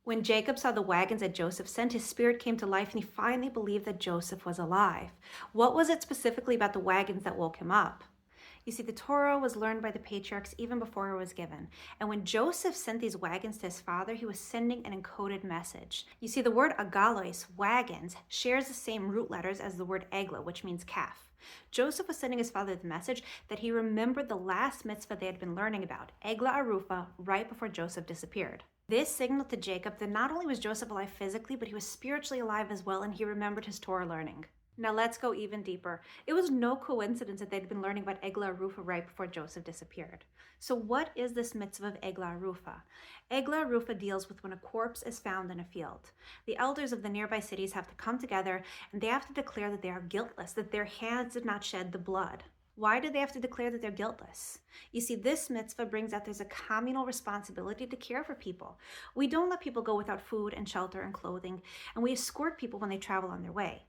When Jacob saw the wagons that Joseph sent, his spirit came to life and he finally believed that Joseph was alive. What was it specifically about the wagons that woke him up? You see, the Torah was learned by the patriarchs even before it was given. And when Joseph sent these wagons to his father, he was sending an encoded message. You see, the word agalos, wagons, shares the same root letters as the word eglah, which means calf. Joseph was sending his father the message that he remembered the last mitzvah they had been learning about, eglah arufa, right before Joseph disappeared. This signaled to Jacob that not only was Joseph alive physically, but he was spiritually alive as well, and he remembered his Torah learning. Now let's go even deeper. It was no coincidence that they'd been learning about Eglah Arufa right before Joseph disappeared. So what is this mitzvah of Eglah Arufa? Eglah Arufa deals with when a corpse is found in a field. The elders of the nearby cities have to come together and they have to declare that they are guiltless, that their hands did not shed the blood. Why do they have to declare that they're guiltless? You see, this mitzvah brings out there's a communal responsibility to care for people. We don't let people go without food and shelter and clothing, and we escort people when they travel on their way.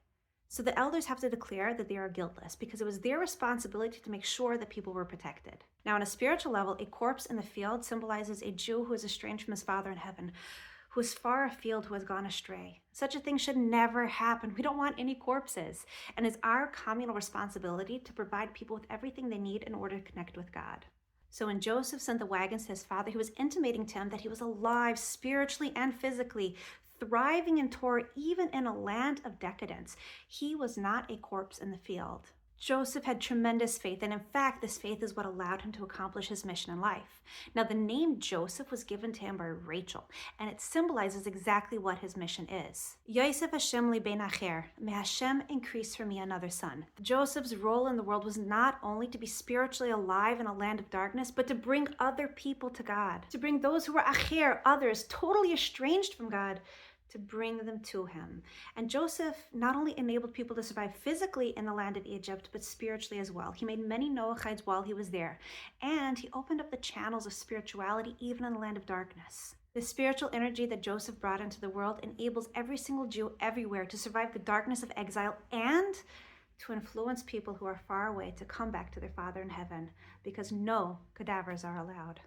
So the elders have to declare that they are guiltless because it was their responsibility to make sure that people were protected. Now, on a spiritual level, a corpse in the field symbolizes a Jew who is estranged from his Father in heaven, who is far afield, who has gone astray. Such a thing should never happen. We don't want any corpses. And it's our communal responsibility to provide people with everything they need in order to connect with God. So when Joseph sent the wagons to his father, he was intimating to him that he was alive spiritually and physically, thriving in Torah even in a land of decadence. He was not a corpse in the field. Joseph had tremendous faith, and in fact, this faith is what allowed him to accomplish his mission in life. Now, the name Joseph was given to him by Rachel, and it symbolizes exactly what his mission is. Yosef Hashem li ben acher, may Hashem increase for me another son. Joseph's role in the world was not only to be spiritually alive in a land of darkness, but to bring other people to God, to bring those who were acher, others, totally estranged from God, to bring them to him. And Joseph not only enabled people to survive physically in the land of Egypt, but spiritually as well. He made many Noachides while he was there, and he opened up the channels of spirituality even in the land of darkness. The spiritual energy that Joseph brought into the world enables every single Jew everywhere to survive the darkness of exile and to influence people who are far away to come back to their Father in heaven, because no cadavers are allowed.